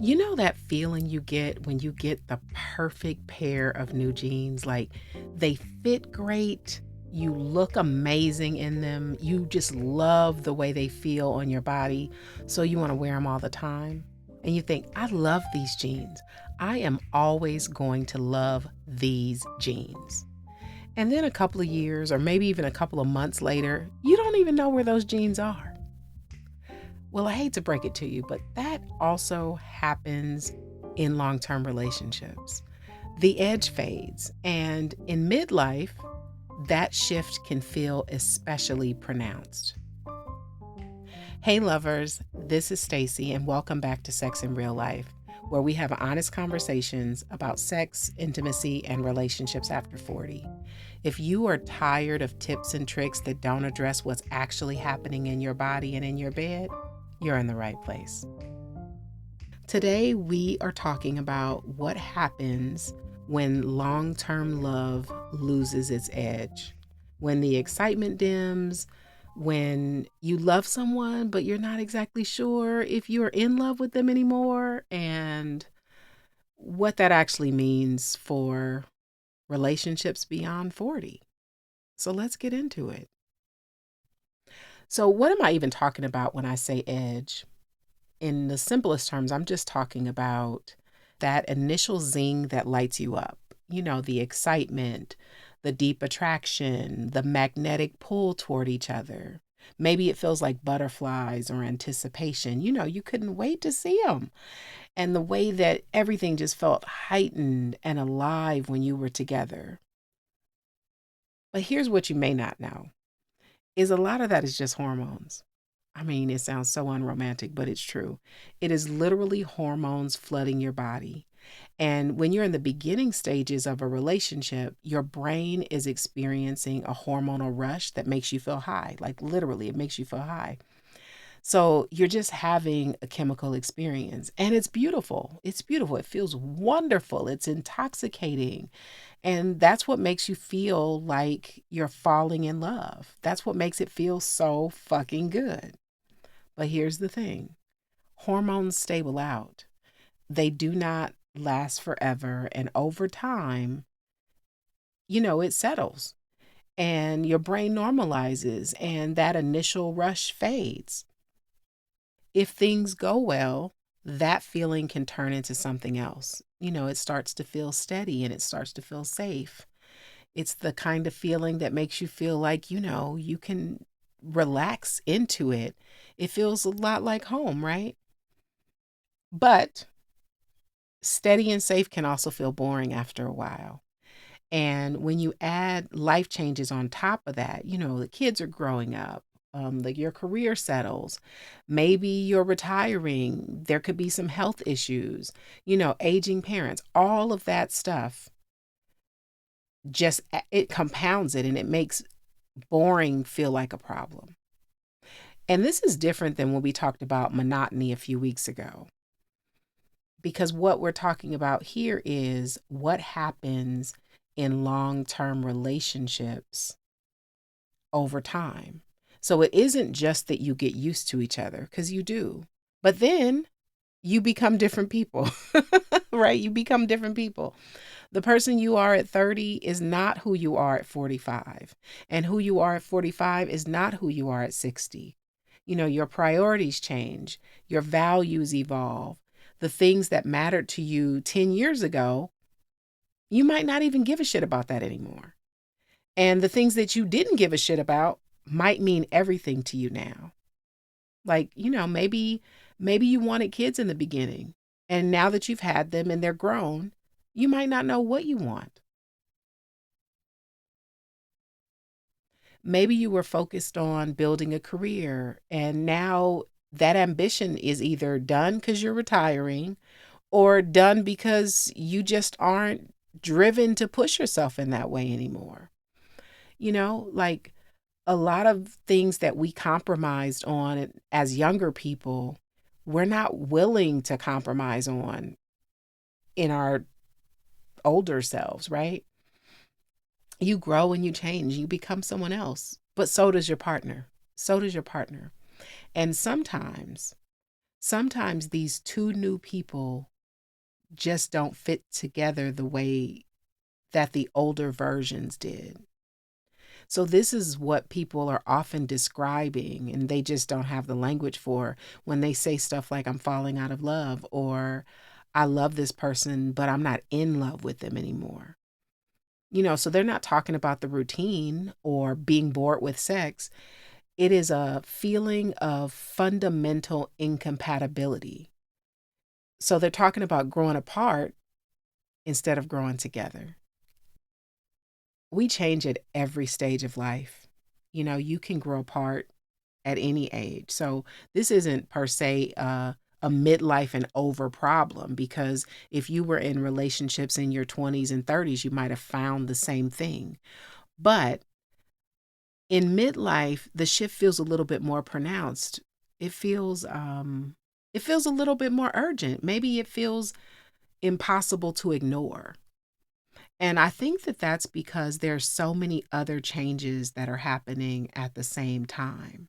You know that feeling you get when you get the perfect pair of new jeans? Like they fit great, you look amazing in them, you just love the way they feel on your body, so you want to wear them all the time. And you think, I love these jeans. I am always going to love these jeans. And then a couple of years, or maybe even a couple of months later, you don't even know where those jeans are. Well, I hate to break it to you, but that also happens in long term relationships. The edge fades, and in midlife, that shift can feel especially pronounced. Hey, lovers, this is Stacy, and welcome back to Sex in Real Life, where we have honest conversations about sex, intimacy, and relationships after 40. If you are tired of tips and tricks that don't address what's actually happening in your body and in your bed, you're in the right place. Today, we are talking about what happens when long term love loses its edge, when the excitement dims, when you love someone, but you're not exactly sure if you're in love with them anymore, and what that actually means for relationships beyond 40. So let's get into it. So, what am I even talking about when I say edge? In the simplest terms, I'm just talking about that initial zing that lights you up. You know, the excitement, the deep attraction, the magnetic pull toward each other. Maybe it feels like butterflies or anticipation. You know, you couldn't wait to see them. And the way that everything just felt heightened and alive when you were together. But here's what you may not know is a lot of that is just hormones. I mean, it sounds so unromantic, but it's true. It is literally hormones flooding your body. And when you're in the beginning stages of a relationship, your brain is experiencing a hormonal rush that makes you feel high. Like literally, it makes you feel high. So you're just having a chemical experience and it's beautiful. It's beautiful. It feels wonderful. It's intoxicating. And that's what makes you feel like you're falling in love. That's what makes it feel so fucking good. But here's the thing, hormones stable out. They do not last forever. And over time, it settles and your brain normalizes and that initial rush fades. If things go well, that feeling can turn into something else. It starts to feel steady and it starts to feel safe. It's the kind of feeling that makes you feel like, you can relax into it. It feels a lot like home, right? But steady and safe can also feel boring after a while. And when you add life changes on top of that, the kids are growing up, like your career settles, maybe you're retiring, there could be some health issues, aging parents, all of that stuff just it compounds it and it makes boring feel like a problem. And this is different than when we talked about monotony a few weeks ago. Because what we're talking about here is what happens in long term relationships over time. So it isn't just that you get used to each other, because you do, but then you become different people, right? You become different people. The person you are at 30 is not who you are at 45. And who you are at 45 is not who you are at 60. Your priorities change, your values evolve. The things that mattered to you 10 years ago, you might not even give a shit about that anymore. And the things that you didn't give a shit about might mean everything to you now. Like, maybe you wanted kids in the beginning, and now that you've had them and they're grown, you might not know what you want. Maybe you were focused on building a career, and now that ambition is either done because you're retiring or done because you just aren't driven to push yourself in that way anymore. Like a lot of things that we compromised on as younger people, we're not willing to compromise on in our older selves, right? You grow and you change, you become someone else, but so does your partner. So does your partner. And sometimes Sometimes these two new people just don't fit together the way that the older versions did. So, this is what people are often describing, and they just don't have the language for when they say stuff like, I'm falling out of love, or I love this person, but I'm not in love with them anymore. So they're not talking about the routine or being bored with sex. It is a feeling of fundamental incompatibility. So they're talking about growing apart instead of growing together. We change at every stage of life. You can grow apart at any age. So this isn't per se a midlife and over problem, because if you were in relationships in your 20s and 30s, you might have found the same thing. But in midlife, the shift feels a little bit more pronounced. It feels a little bit more urgent. Maybe it feels impossible to ignore. And I think that that's because there's so many other changes that are happening at the same time.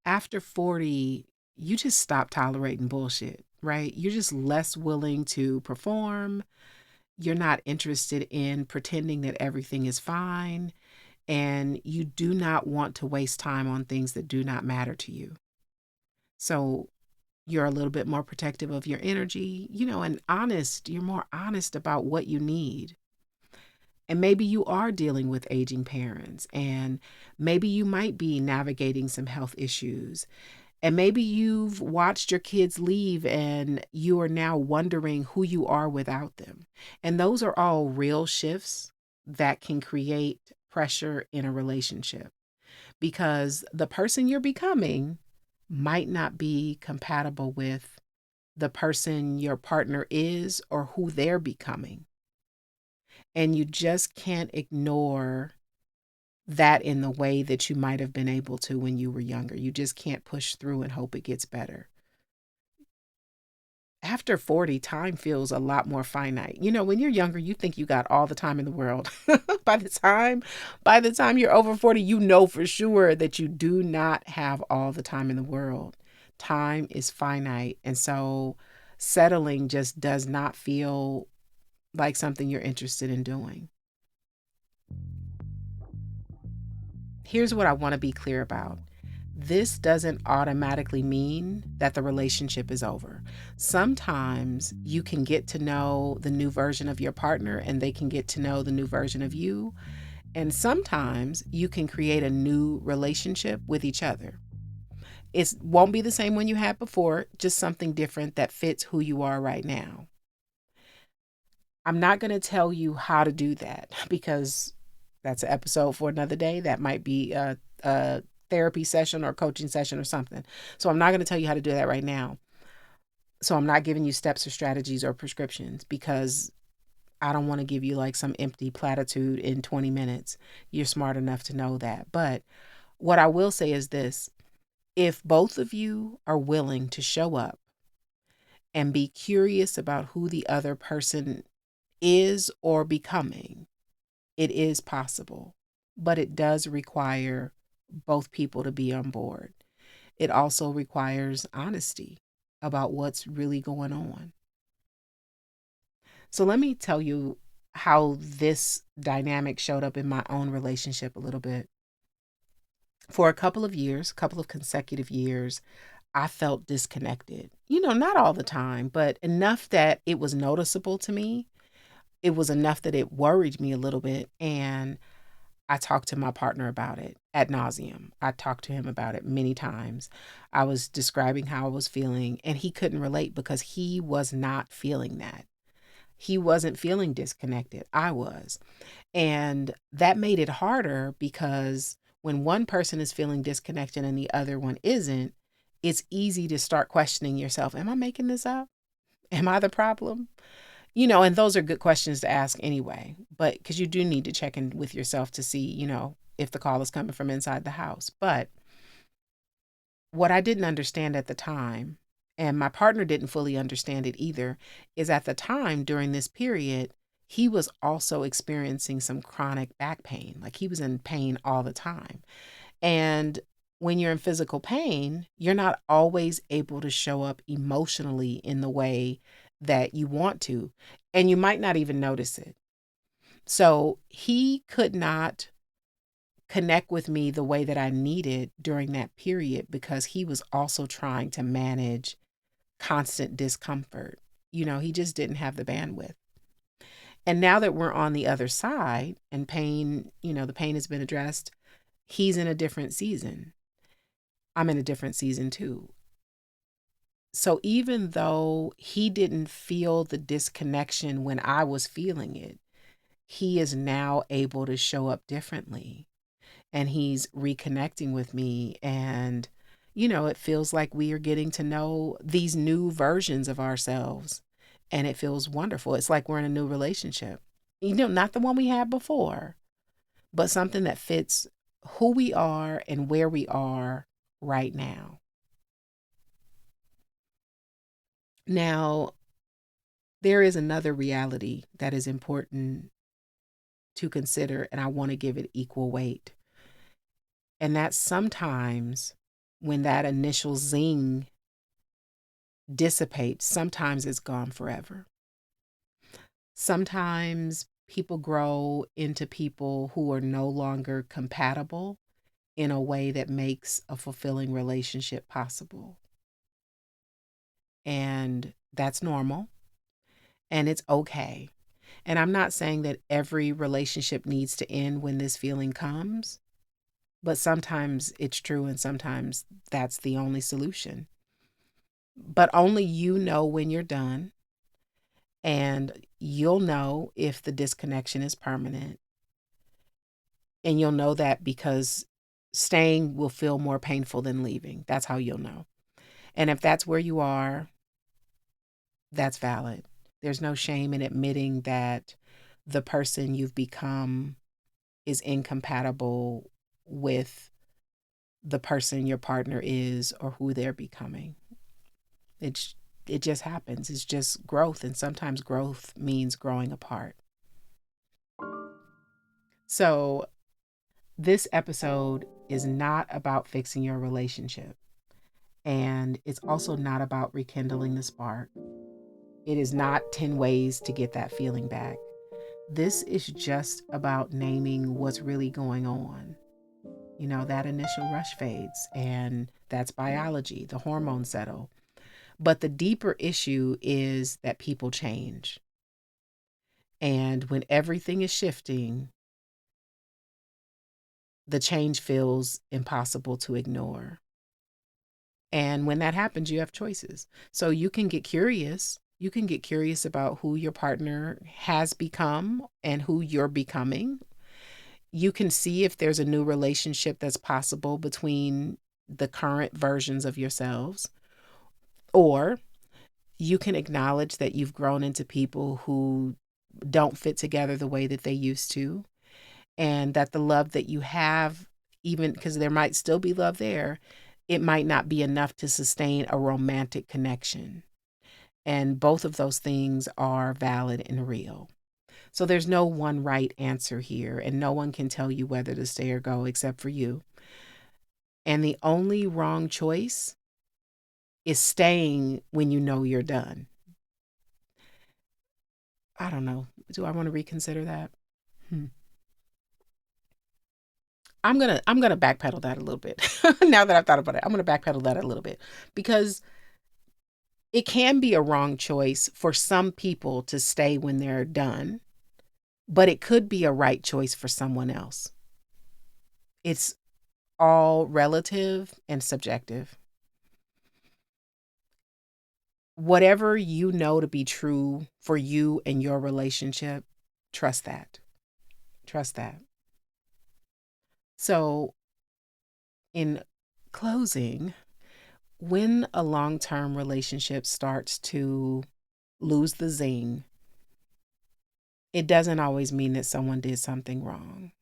After 40, you just stop tolerating bullshit, right? You're just less willing to perform. You're not interested in pretending that everything is fine. And you do not want to waste time on things that do not matter to you. So you're a little bit more protective of your energy, and honest. You're more honest about what you need. And maybe you are dealing with aging parents, and maybe you might be navigating some health issues. And maybe you've watched your kids leave and you are now wondering who you are without them. And those are all real shifts that can create pressure in a relationship, because the person you're becoming might not be compatible with the person your partner is or who they're becoming. And you just can't ignore that in the way that you might have been able to when you were younger. You just can't push through and hope it gets better. After 40, time feels a lot more finite. When you're younger, you think you got all the time in the world. By the time you're over 40, you know for sure that you do not have all the time in the world. Time is finite. And so settling just does not feel like something you're interested in doing. Here's what I want to be clear about. This doesn't automatically mean that the relationship is over. Sometimes you can get to know the new version of your partner and they can get to know the new version of you. And sometimes you can create a new relationship with each other. It won't be the same one you had before, just something different that fits who you are right now. I'm not going to tell you how to do that because that's an episode for another day. That might be a therapy session or coaching session or something. So I'm not going to tell you how to do that right now. So I'm not giving you steps or strategies or prescriptions because I don't want to give you like some empty platitude in 20 minutes. You're smart enough to know that. But what I will say is this: if both of you are willing to show up and be curious about who the other person is or becoming, it is possible, but it does require both people to be on board. It also requires honesty about what's really going on. So let me tell you how this dynamic showed up in my own relationship a little bit. For a couple of years, couple of consecutive years, I felt disconnected. Not all the time, but enough that it was noticeable to me. It was enough that it worried me a little bit. And I talked to my partner about it ad nauseum. I talked to him about it many times. I was describing how I was feeling, and he couldn't relate because he was not feeling that. He wasn't feeling disconnected. I was. And that made it harder because when one person is feeling disconnected and the other one isn't, it's easy to start questioning yourself. Am I making this up? Am I the problem? And those are good questions to ask anyway, but because you do need to check in with yourself to see, if the call is coming from inside the house. But what I didn't understand at the time, and my partner didn't fully understand it either, is at the time during this period, he was also experiencing some chronic back pain. Like he was in pain all the time. And When you're in physical pain, you're not always able to show up emotionally in the way that you want to, and you might not even notice it. So he could not connect with me the way that I needed during that period because he was also trying to manage constant discomfort. He just didn't have the bandwidth. And now that we're on the other side and pain, the pain has been addressed, he's in a different season. I'm in a different season too. So even though he didn't feel the disconnection when I was feeling it, he is now able to show up differently, and he's reconnecting with me. And, it feels like we are getting to know these new versions of ourselves, and it feels wonderful. It's like we're in a new relationship, not the one we had before, but something that fits who we are and where we are right now. Now, there is another reality that is important to consider, and I want to give it equal weight. And that's sometimes when that initial zing dissipates, sometimes it's gone forever. Sometimes people grow into people who are no longer compatible in a way that makes a fulfilling relationship possible. And that's normal, and it's okay. And I'm not saying that every relationship needs to end when this feeling comes, but sometimes it's true and sometimes that's the only solution. But only you know when you're done, and you'll know if the disconnection is permanent. And you'll know that because staying will feel more painful than leaving. That's how you'll know. And if that's where you are, that's valid. There's no shame in admitting that the person you've become is incompatible with the person your partner is or who they're becoming. It's it just happens. It's just growth, and sometimes growth means growing apart. So, this episode is not about fixing your relationship, and it's also not about rekindling the spark. It is not 10 ways to get that feeling back. This is just about naming what's really going on. That initial rush fades, and that's biology. The hormones settle. But the deeper issue is that people change. And when everything is shifting, the change feels impossible to ignore. And when that happens, you have choices. So you can get curious. You can get curious about who your partner has become and who you're becoming. You can see if there's a new relationship that's possible between the current versions of yourselves. Or you can acknowledge that you've grown into people who don't fit together the way that they used to, and that the love that you have, even because there might still be love there, it might not be enough to sustain a romantic connection. And both of those things are valid and real. So there's no one right answer here, and no one can tell you whether to stay or go except for you. And the only wrong choice is staying when you know you're done. I don't know. Do I want to reconsider that? Hmm. I'm gonna backpedal that a little bit. Now that I've thought about it, I'm gonna backpedal that a little bit because it can be a wrong choice for some people to stay when they're done, but it could be a right choice for someone else. It's all relative and subjective. Whatever you know to be true for you and your relationship, trust that. Trust that. So, in closing, when a long term relationship starts to lose the zing, it doesn't always mean that someone did something wrong.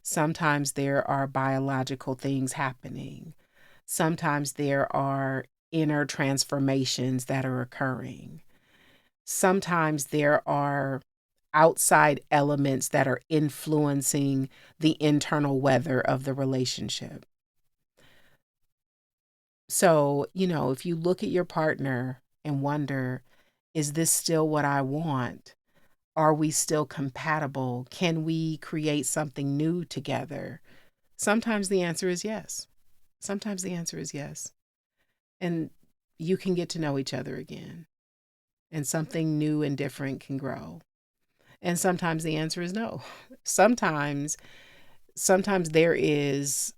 Sometimes there are biological things happening. Sometimes there are inner transformations that are occurring. Sometimes there are outside elements that are influencing the internal weather of the relationship. So, if you look at your partner and wonder, is this still what I want? Are we still compatible? Can we create something new together? Sometimes the answer is yes. Sometimes the answer is yes. And you can get to know each other again, and something new and different can grow. And sometimes the answer is no. Sometimes sometimes there is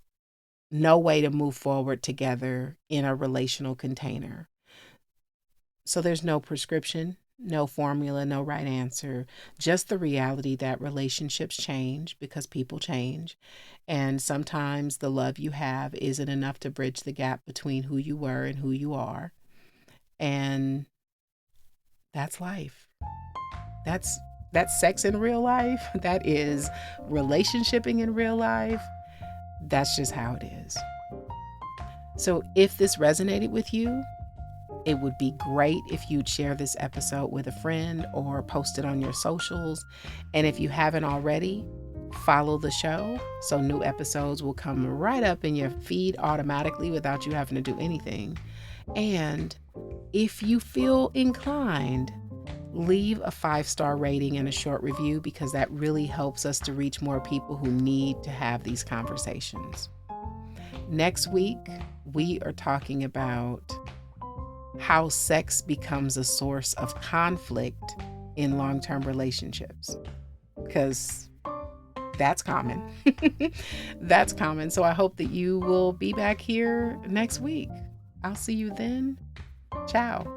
no way to move forward together in a relational container. So there's no prescription, no formula, no right answer, just the reality that relationships change because people change. And sometimes the love you have isn't enough to bridge the gap between who you were and who you are. And that's life. That's sex in real life. That is relationshiping in real life. That's just how it is. So if this resonated with you, it would be great if you'd share this episode with a friend or post it on your socials. And if you haven't already, follow the show so new episodes will come right up in your feed automatically without you having to do anything. And if you feel inclined, leave a 5-star rating and a short review, because that really helps us to reach more people who need to have these conversations. Next week, we are talking about how sex becomes a source of conflict in long-term relationships, because that's common. That's common. So I hope that you will be back here next week. I'll see you then. Ciao.